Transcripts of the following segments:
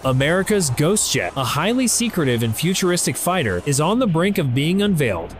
America's Ghost Jet, a highly secretive and futuristic fighter, is on the brink of being unveiled,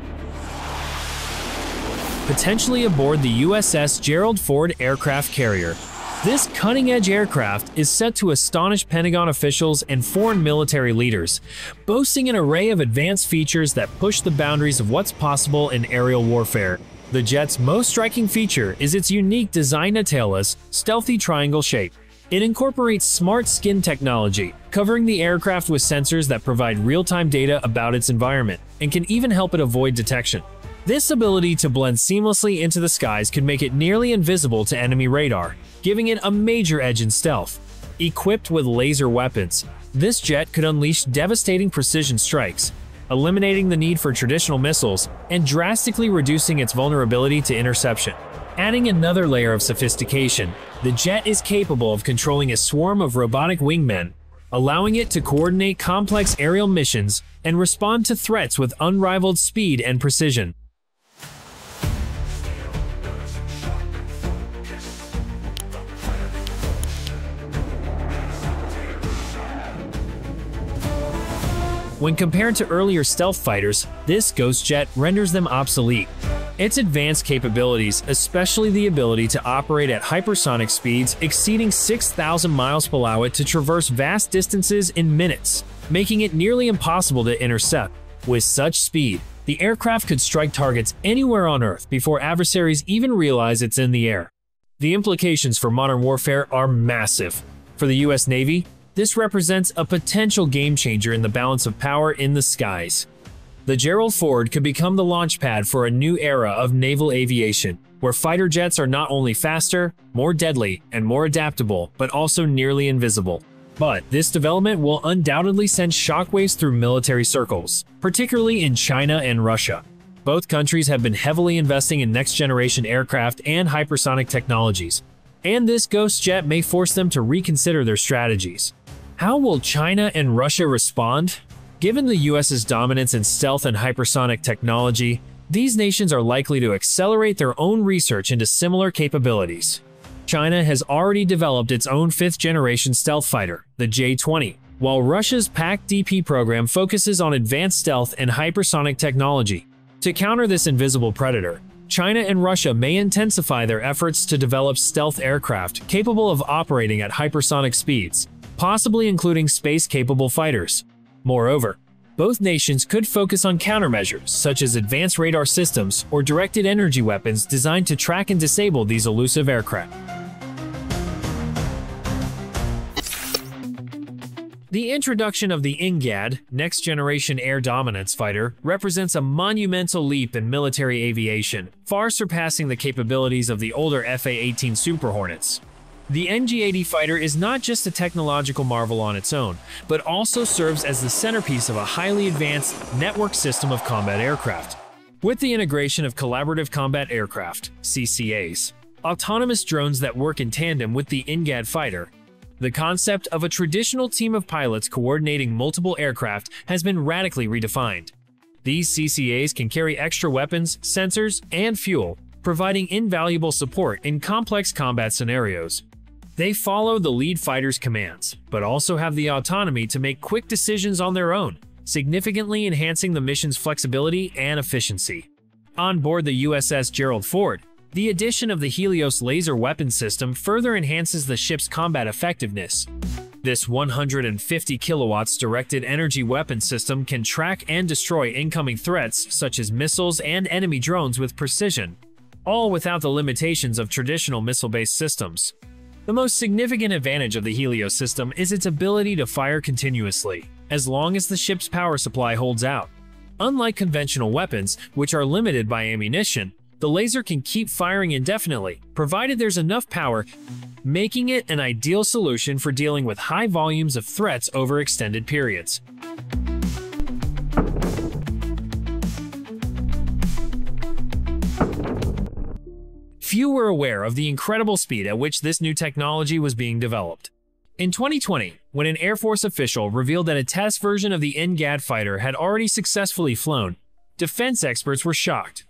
potentially aboard the USS Gerald Ford aircraft carrier. This cutting-edge aircraft is set to astonish Pentagon officials and foreign military leaders, boasting an array of advanced features that push the boundaries of what's possible in aerial warfare. The jet's most striking feature is its unique design, a tailless, stealthy triangle shape. It incorporates smart skin technology, covering the aircraft with sensors that provide real-time data about its environment, and can even help it avoid detection. This ability to blend seamlessly into the skies could make it nearly invisible to enemy radar, giving it a major edge in stealth. Equipped with laser weapons, this jet could unleash devastating precision strikes, eliminating the need for traditional missiles and drastically reducing its vulnerability to interception. Adding another layer of sophistication, the jet is capable of controlling a swarm of robotic wingmen, allowing it to coordinate complex aerial missions and respond to threats with unrivaled speed and precision. When compared to earlier stealth fighters, this Ghost Jet renders them obsolete. Its advanced capabilities, especially the ability to operate at hypersonic speeds exceeding 6,000 miles per hour to traverse vast distances in minutes, making it nearly impossible to intercept. With such speed, the aircraft could strike targets anywhere on Earth before adversaries even realize it's in the air. The implications for modern warfare are massive. For the US Navy, this represents a potential game-changer in the balance of power in the skies. The Gerald Ford could become the launchpad for a new era of naval aviation, where fighter jets are not only faster, more deadly, and more adaptable, but also nearly invisible. But this development will undoubtedly send shockwaves through military circles, particularly in China and Russia. Both countries have been heavily investing in next-generation aircraft and hypersonic technologies, and this Ghost Jet may force them to reconsider their strategies. How will China and Russia respond? Given the US's dominance in stealth and hypersonic technology, these nations are likely to accelerate their own research into similar capabilities. China has already developed its own fifth-generation stealth fighter, the J-20, while Russia's PAC-DP program focuses on advanced stealth and hypersonic technology. To counter this invisible predator, China and Russia may intensify their efforts to develop stealth aircraft capable of operating at hypersonic speeds, possibly including space-capable fighters. Moreover, both nations could focus on countermeasures such as advanced radar systems or directed energy weapons designed to track and disable these elusive aircraft. The introduction of the INGAD, Next Generation Air Dominance Fighter, represents a monumental leap in military aviation, far surpassing the capabilities of the older FA-18 Super Hornets. The NG-80 fighter is not just a technological marvel on its own, but also serves as the centerpiece of a highly advanced network system of combat aircraft. With the integration of collaborative combat aircraft, CCAs, autonomous drones that work in tandem with the INGAD fighter, the concept of a traditional team of pilots coordinating multiple aircraft has been radically redefined. These CCAs can carry extra weapons, sensors, and fuel, providing invaluable support in complex combat scenarios. They follow the lead fighter's commands, but also have the autonomy to make quick decisions on their own, significantly enhancing the mission's flexibility and efficiency. On board the USS Gerald Ford, the addition of the Helios laser weapon system further enhances the ship's combat effectiveness. This 150 kilowatts directed energy weapon system can track and destroy incoming threats such as missiles and enemy drones with precision, all without the limitations of traditional missile-based systems. The most significant advantage of the Helios system is its ability to fire continuously, as long as the ship's power supply holds out. Unlike conventional weapons, which are limited by ammunition, the laser can keep firing indefinitely, provided there's enough power, making it an ideal solution for dealing with high volumes of threats over extended periods. Few were aware of the incredible speed at which this new technology was being developed. In 2020, when an Air Force official revealed that a test version of the INGAD fighter had already successfully flown, defense experts were shocked.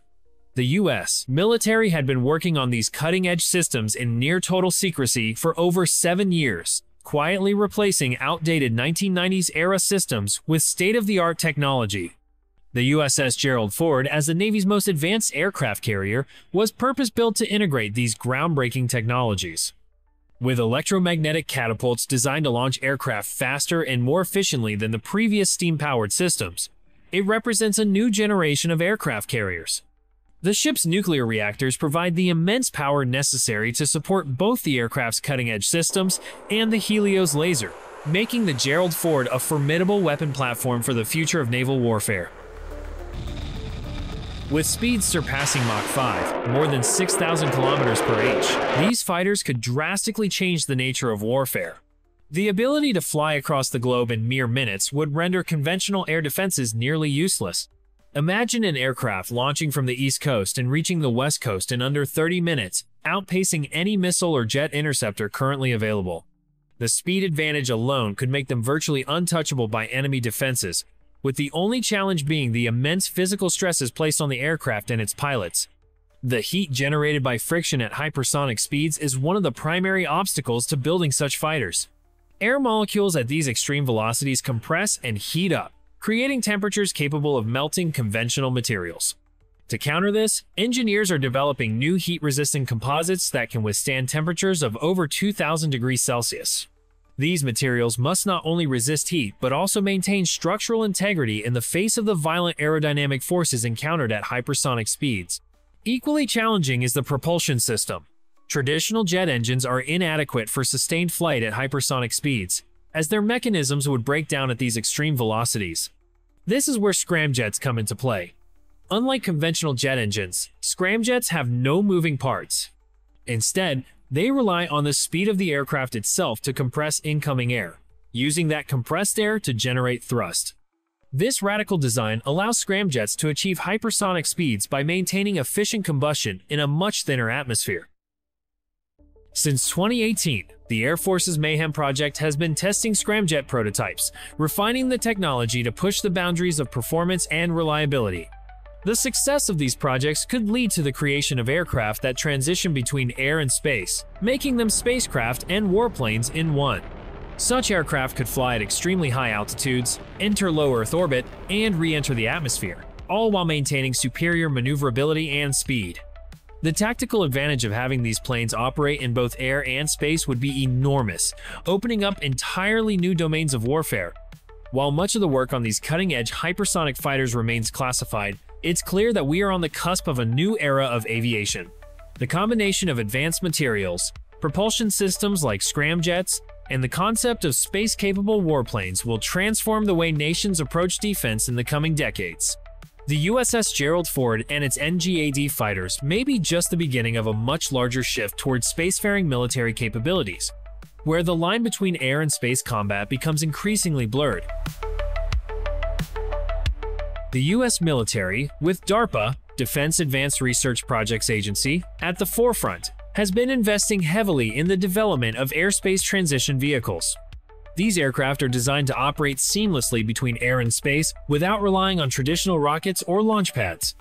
The US military had been working on these cutting-edge systems in near-total secrecy for over 7 years, quietly replacing outdated 1990s-era systems with state-of-the-art technology. The USS Gerald Ford, as the Navy's most advanced aircraft carrier, was purpose-built to integrate these groundbreaking technologies. With electromagnetic catapults designed to launch aircraft faster and more efficiently than the previous steam-powered systems, it represents a new generation of aircraft carriers. The ship's nuclear reactors provide the immense power necessary to support both the aircraft's cutting-edge systems and the Helios laser, making the Gerald Ford a formidable weapon platform for the future of naval warfare. With speeds surpassing Mach 5, more than 6,000 kilometers per h, these fighters could drastically change the nature of warfare. The ability to fly across the globe in mere minutes would render conventional air defenses nearly useless. Imagine an aircraft launching from the East Coast and reaching the West Coast in under 30 minutes, outpacing any missile or jet interceptor currently available. The speed advantage alone could make them virtually untouchable by enemy defenses, with the only challenge being the immense physical stresses placed on the aircraft and its pilots. The heat generated by friction at hypersonic speeds is one of the primary obstacles to building such fighters. Air molecules at these extreme velocities compress and heat up, creating temperatures capable of melting conventional materials. To counter this, engineers are developing new heat-resistant composites that can withstand temperatures of over 2,000 degrees Celsius. These materials must not only resist heat, but also maintain structural integrity in the face of the violent aerodynamic forces encountered at hypersonic speeds. Equally challenging is the propulsion system. Traditional jet engines are inadequate for sustained flight at hypersonic speeds, as their mechanisms would break down at these extreme velocities. This is where scramjets come into play. Unlike conventional jet engines, scramjets have no moving parts. Instead, they rely on the speed of the aircraft itself to compress incoming air, using that compressed air to generate thrust. This radical design allows scramjets to achieve hypersonic speeds by maintaining efficient combustion in a much thinner atmosphere. Since 2018, the Air Force's Mayhem Project has been testing scramjet prototypes, refining the technology to push the boundaries of performance and reliability. The success of these projects could lead to the creation of aircraft that transition between air and space, making them spacecraft and warplanes in one. Such aircraft could fly at extremely high altitudes, enter low Earth orbit, and re-enter the atmosphere, all while maintaining superior maneuverability and speed. The tactical advantage of having these planes operate in both air and space would be enormous, opening up entirely new domains of warfare. While much of the work on these cutting-edge hypersonic fighters remains classified, it's clear that we are on the cusp of a new era of aviation. The combination of advanced materials, propulsion systems like scramjets, and the concept of space-capable warplanes will transform the way nations approach defense in the coming decades. The USS Gerald Ford and its INGAD fighters may be just the beginning of a much larger shift towards spacefaring military capabilities, where the line between air and space combat becomes increasingly blurred. The U.S. military, with DARPA, Defense Advanced Research Projects Agency, at the forefront, has been investing heavily in the development of airspace transition vehicles. These aircraft are designed to operate seamlessly between air and space without relying on traditional rockets or launch pads.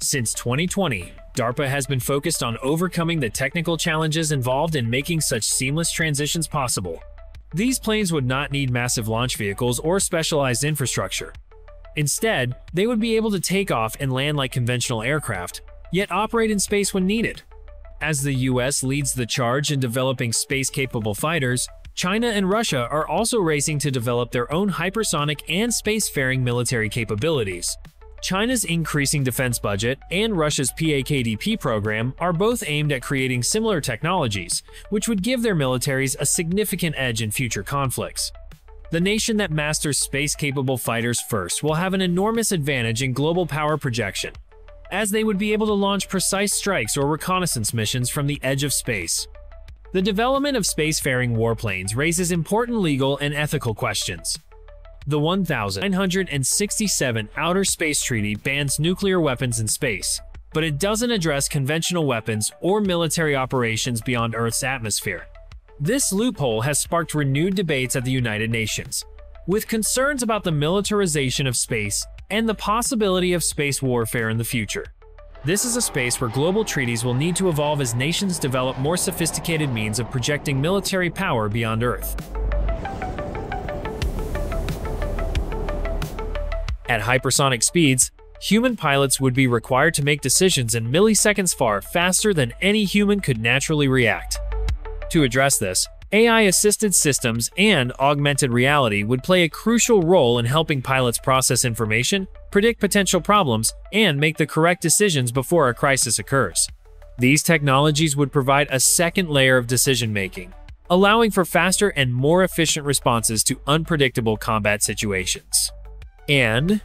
Since 2020, DARPA has been focused on overcoming the technical challenges involved in making such seamless transitions possible. These planes would not need massive launch vehicles or specialized infrastructure. Instead, they would be able to take off and land like conventional aircraft, yet operate in space when needed. As the US leads the charge in developing space-capable fighters, China and Russia are also racing to develop their own hypersonic and spacefaring military capabilities. China's increasing defense budget and Russia's PAKDP program are both aimed at creating similar technologies, which would give their militaries a significant edge in future conflicts. The nation that masters space-capable fighters first will have an enormous advantage in global power projection, as they would be able to launch precise strikes or reconnaissance missions from the edge of space. The development of spacefaring warplanes raises important legal and ethical questions. The 1967 Outer Space Treaty bans nuclear weapons in space, but it doesn't address conventional weapons or military operations beyond Earth's atmosphere. This loophole has sparked renewed debates at the United Nations, with concerns about the militarization of space and the possibility of space warfare in the future. This is a space where global treaties will need to evolve as nations develop more sophisticated means of projecting military power beyond Earth. At hypersonic speeds, human pilots would be required to make decisions in milliseconds far faster than any human could naturally react. To address this, AI-assisted systems and augmented reality would play a crucial role in helping pilots process information, predict potential problems, and make the correct decisions before a crisis occurs. These technologies would provide a second layer of decision-making, allowing for faster and more efficient responses to unpredictable combat situations. And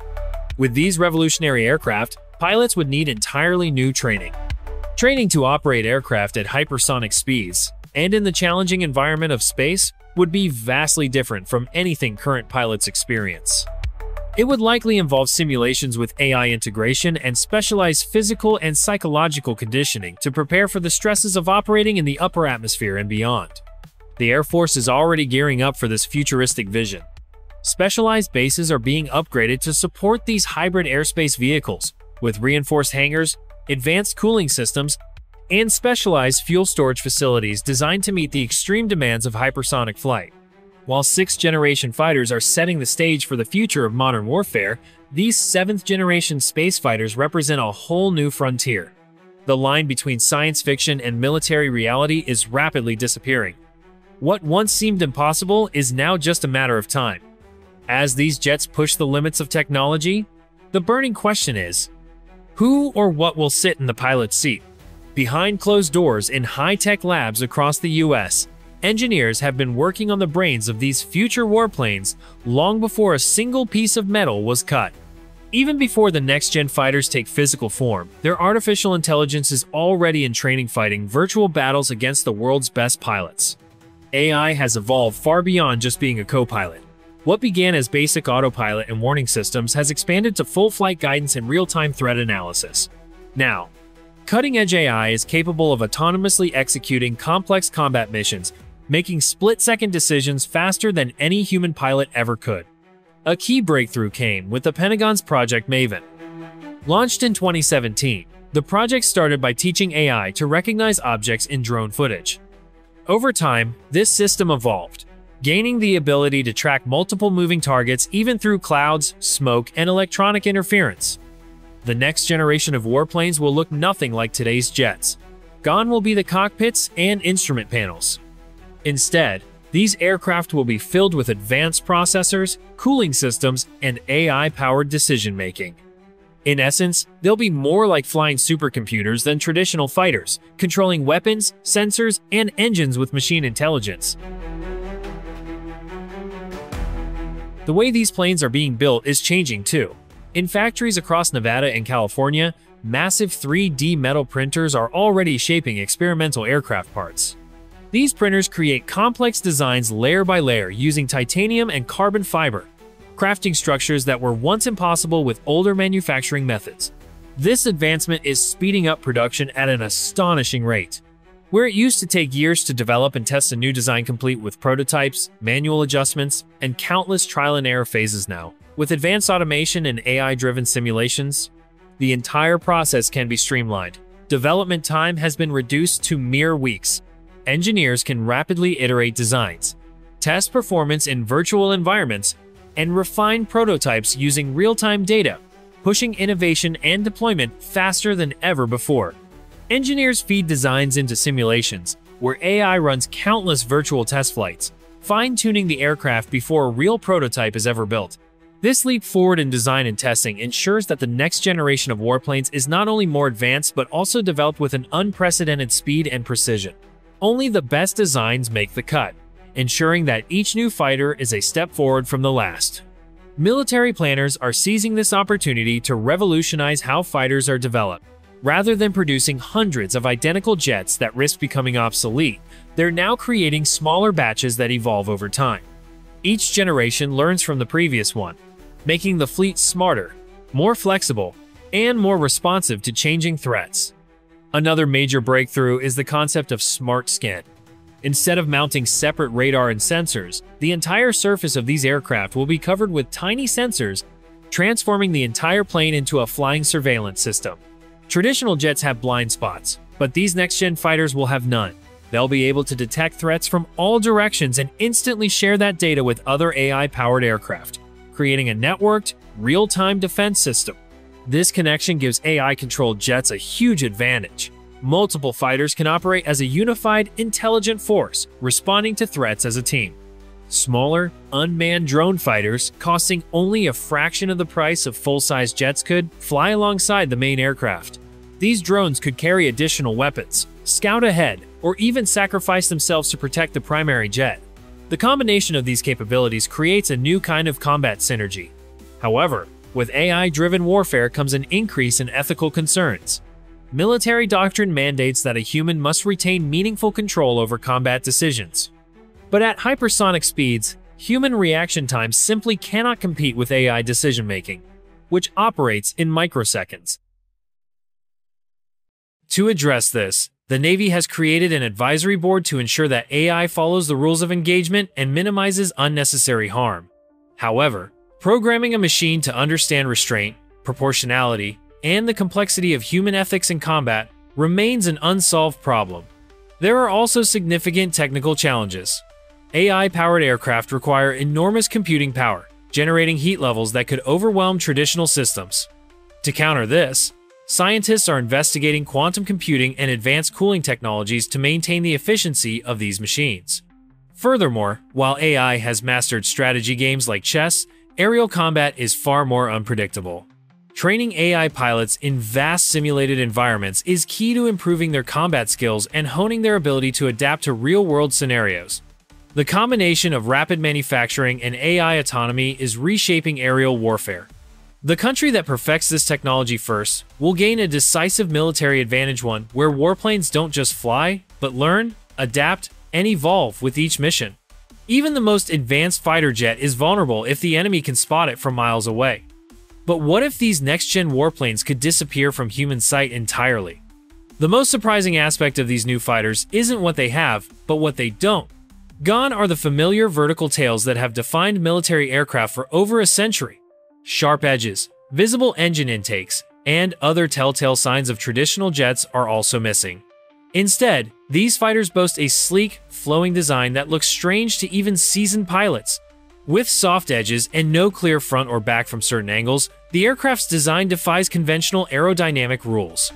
with these revolutionary aircraft, pilots would need entirely new training. Training to operate aircraft at hypersonic speeds and in the challenging environment of space would be vastly different from anything current pilots experience. It would likely involve simulations with AI integration and specialized physical and psychological conditioning to prepare for the stresses of operating in the upper atmosphere and beyond. The Air Force is already gearing up for this futuristic vision. Specialized bases are being upgraded to support these hybrid airspace vehicles, with reinforced hangars, advanced cooling systems, and specialized fuel storage facilities designed to meet the extreme demands of hypersonic flight. While 6th-generation fighters are setting the stage for the future of modern warfare, these 7th-generation space fighters represent a whole new frontier. The line between science fiction and military reality is rapidly disappearing. What once seemed impossible is now just a matter of time. As these jets push the limits of technology, the burning question is, who or what will sit in the pilot's seat? Behind closed doors in high-tech labs across the US, engineers have been working on the brains of these future warplanes long before a single piece of metal was cut. Even before the next-gen fighters take physical form, their artificial intelligence is already in training fighting virtual battles against the world's best pilots. AI has evolved far beyond just being a co-pilot. What began as basic autopilot and warning systems has expanded to full flight guidance and real-time threat analysis. Now, cutting-edge AI is capable of autonomously executing complex combat missions, making split-second decisions faster than any human pilot ever could. A key breakthrough came with the Pentagon's Project Mayhem. Launched in 2017, the project started by teaching AI to recognize objects in drone footage. Over time, this system evolved, gaining the ability to track multiple moving targets even through clouds, smoke, and electronic interference. The next generation of warplanes will look nothing like today's jets. Gone will be the cockpits and instrument panels. Instead, these aircraft will be filled with advanced processors, cooling systems, and AI-powered decision-making. In essence, they'll be more like flying supercomputers than traditional fighters, controlling weapons, sensors, and engines with machine intelligence. The way these planes are being built is changing too. In factories across Nevada and California, massive 3D metal printers are already shaping experimental aircraft parts. These printers create complex designs layer by layer using titanium and carbon fiber, crafting structures that were once impossible with older manufacturing methods. This advancement is speeding up production at an astonishing rate. Where it used to take years to develop and test a new design complete with prototypes, manual adjustments, and countless trial and error phases now, with advanced automation and AI-driven simulations, the entire process can be streamlined. Development time has been reduced to mere weeks. Engineers can rapidly iterate designs, test performance in virtual environments, and refine prototypes using real-time data, pushing innovation and deployment faster than ever before. Engineers feed designs into simulations, where AI runs countless virtual test flights, fine-tuning the aircraft before a real prototype is ever built. This leap forward in design and testing ensures that the next generation of warplanes is not only more advanced but also developed with an unprecedented speed and precision. Only the best designs make the cut, ensuring that each new fighter is a step forward from the last. Military planners are seizing this opportunity to revolutionize how fighters are developed. Rather than producing hundreds of identical jets that risk becoming obsolete, they're now creating smaller batches that evolve over time. Each generation learns from the previous one, making the fleet smarter, more flexible, and more responsive to changing threats. Another major breakthrough is the concept of smart skin. Instead of mounting separate radar and sensors, the entire surface of these aircraft will be covered with tiny sensors, transforming the entire plane into a flying surveillance system. Traditional jets have blind spots, but these next-gen fighters will have none. They'll be able to detect threats from all directions and instantly share that data with other AI-powered aircraft, creating a networked, real-time defense system. This connection gives AI-controlled jets a huge advantage. Multiple fighters can operate as a unified, intelligent force, responding to threats as a team. Smaller, unmanned drone fighters, costing only a fraction of the price of full-size jets, could fly alongside the main aircraft. These drones could carry additional weapons, scout ahead, or even sacrifice themselves to protect the primary jet. The combination of these capabilities creates a new kind of combat synergy. However, with AI-driven warfare comes an increase in ethical concerns. Military doctrine mandates that a human must retain meaningful control over combat decisions. But at hypersonic speeds, human reaction times simply cannot compete with AI decision-making, which operates in microseconds. To address this, the Navy has created an advisory board to ensure that AI follows the rules of engagement and minimizes unnecessary harm. However, programming a machine to understand restraint, proportionality, and the complexity of human ethics in combat remains an unsolved problem. There are also significant technical challenges. AI-powered aircraft require enormous computing power, generating heat levels that could overwhelm traditional systems. To counter this, scientists are investigating quantum computing and advanced cooling technologies to maintain the efficiency of these machines. Furthermore, while AI has mastered strategy games like chess, aerial combat is far more unpredictable. Training AI pilots in vast simulated environments is key to improving their combat skills and honing their ability to adapt to real-world scenarios. The combination of rapid manufacturing and AI autonomy is reshaping aerial warfare. The country that perfects this technology first will gain a decisive military advantage, one where warplanes don't just fly, but learn, adapt, and evolve with each mission. Even the most advanced fighter jet is vulnerable if the enemy can spot it from miles away. But what if these next-gen warplanes could disappear from human sight entirely? The most surprising aspect of these new fighters isn't what they have, but what they don't. Gone are the familiar vertical tails that have defined military aircraft for over a century. Sharp edges, visible engine intakes, and other telltale signs of traditional jets are also missing. Instead, these fighters boast a sleek, flowing design that looks strange to even seasoned pilots. With soft edges and no clear front or back from certain angles, the aircraft's design defies conventional aerodynamic rules.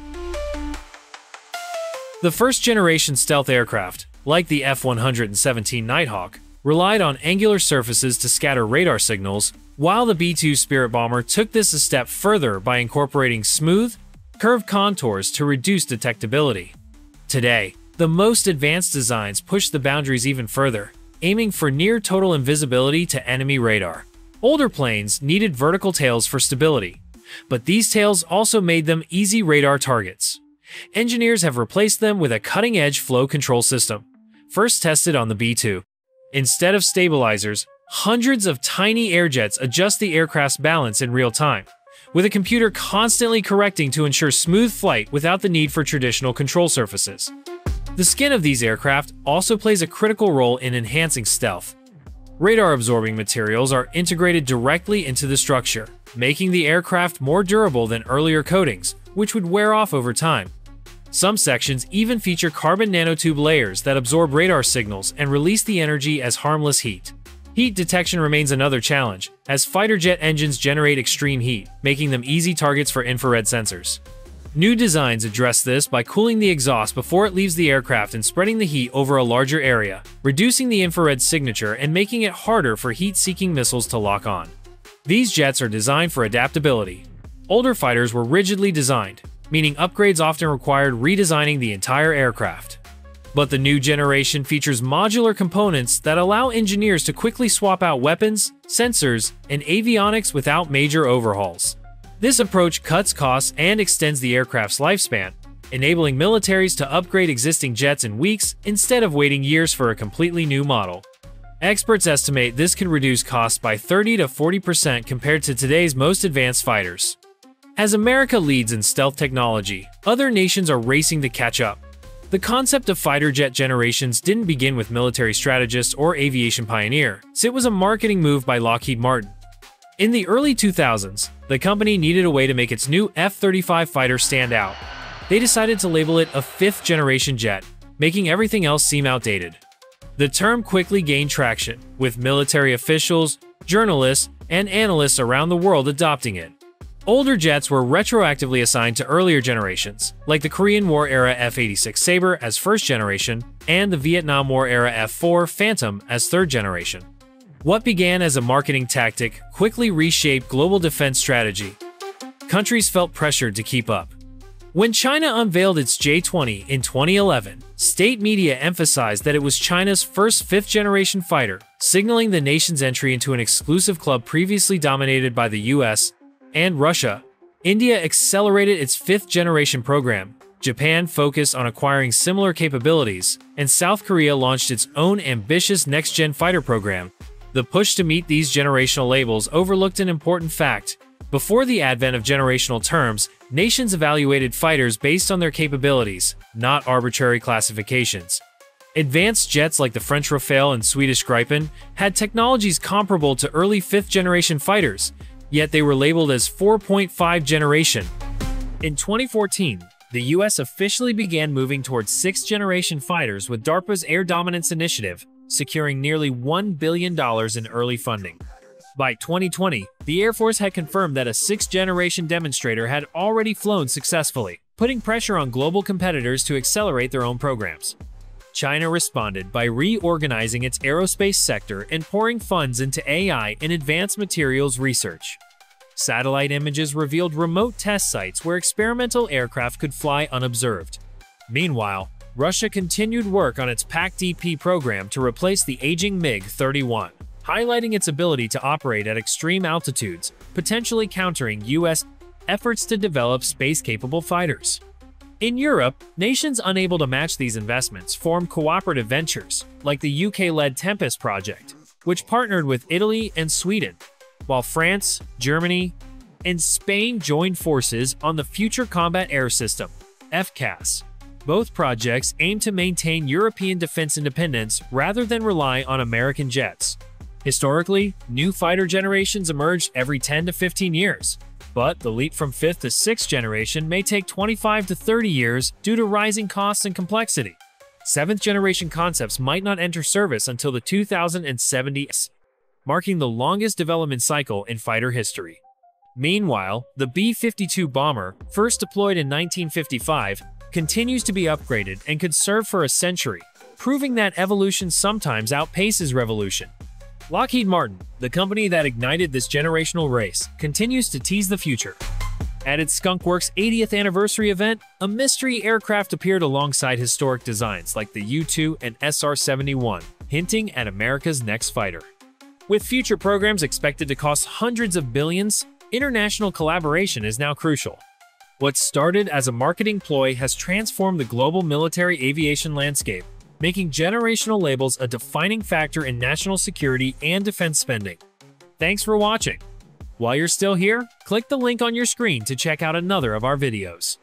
The first-generation stealth aircraft, like the F-117 Nighthawk, relied on angular surfaces to scatter radar signals, while the B-2 Spirit bomber took this a step further by incorporating smooth, curved contours to reduce detectability. Today, the most advanced designs push the boundaries even further, aiming for near-total invisibility to enemy radar. Older planes needed vertical tails for stability, but these tails also made them easy radar targets. Engineers have replaced them with a cutting-edge flow control system, first tested on the B-2. Instead of stabilizers, hundreds of tiny airjets adjust the aircraft's balance in real time, with a computer constantly correcting to ensure smooth flight without the need for traditional control surfaces. The skin of these aircraft also plays a critical role in enhancing stealth. Radar-absorbing materials are integrated directly into the structure, making the aircraft more durable than earlier coatings, which would wear off over time. Some sections even feature carbon nanotube layers that absorb radar signals and release the energy as harmless heat. Heat detection remains another challenge, as fighter jet engines generate extreme heat, making them easy targets for infrared sensors. New designs address this by cooling the exhaust before it leaves the aircraft and spreading the heat over a larger area, reducing the infrared signature and making it harder for heat-seeking missiles to lock on. These jets are designed for adaptability. Older fighters were rigidly designed, meaning upgrades often required redesigning the entire aircraft. But the new generation features modular components that allow engineers to quickly swap out weapons, sensors, and avionics without major overhauls. This approach cuts costs and extends the aircraft's lifespan, enabling militaries to upgrade existing jets in weeks instead of waiting years for a completely new model. Experts estimate this could reduce costs by 30 to 40% compared to today's most advanced fighters. As America leads in stealth technology, other nations are racing to catch up. The concept of fighter jet generations didn't begin with military strategists or aviation pioneers. It was a marketing move by Lockheed Martin. In the early 2000s, the company needed a way to make its new F-35 fighter stand out. They decided to label it a fifth-generation jet, making everything else seem outdated. The term quickly gained traction, with military officials, journalists, and analysts around the world adopting it. Older jets were retroactively assigned to earlier generations, like the Korean War-era F-86 Sabre as first generation and the Vietnam War-era F-4 Phantom as third generation. What began as a marketing tactic quickly reshaped global defense strategy. Countries felt pressured to keep up. When China unveiled its J-20 in 2011, state media emphasized that it was China's first fifth-generation fighter, signaling the nation's entry into an exclusive club previously dominated by the US and Russia. India accelerated its fifth-generation program, Japan focused on acquiring similar capabilities, and South Korea launched its own ambitious next-gen fighter program. The push to meet these generational labels overlooked an important fact. Before the advent of generational terms, nations evaluated fighters based on their capabilities, not arbitrary classifications. Advanced jets like the French Rafale and Swedish Gripen had technologies comparable to early fifth-generation fighters, yet they were labeled as 4.5 generation. In 2014, the US officially began moving towards sixth-generation fighters with DARPA's Air Dominance Initiative, securing nearly $1 billion in early funding. By 2020, the Air Force had confirmed that a sixth-generation demonstrator had already flown successfully, putting pressure on global competitors to accelerate their own programs. China responded by reorganizing its aerospace sector and pouring funds into AI and advanced materials research. Satellite images revealed remote test sites where experimental aircraft could fly unobserved. Meanwhile, Russia continued work on its PAC-DP program to replace the aging MiG-31, highlighting its ability to operate at extreme altitudes, potentially countering US efforts to develop space-capable fighters. In Europe, nations unable to match these investments formed cooperative ventures, like the UK-led Tempest project, which partnered with Italy and Sweden, while France, Germany, and Spain joined forces on the Future Combat Air System, FCAS. Both projects aim to maintain European defense independence rather than rely on American jets. Historically, new fighter generations emerged every 10 to 15 years, but the leap from 5th to 6th generation may take 25 to 30 years due to rising costs and complexity. 7th generation concepts might not enter service until the 2070s, marking the longest development cycle in fighter history. Meanwhile, the B-52 bomber, first deployed in 1955, continues to be upgraded and could serve for a century, proving that evolution sometimes outpaces revolution. Lockheed Martin, the company that ignited this generational race, continues to tease the future. At its Skunk Works 80th anniversary event, a mystery aircraft appeared alongside historic designs like the U-2 and SR-71, hinting at America's next fighter. With future programs expected to cost hundreds of billions, international collaboration is now crucial. What started as a marketing ploy has transformed the global military aviation landscape, making generational labels a defining factor in national security and defense spending. Thanks for watching. While you're still here, click the link on your screen to check out another of our videos.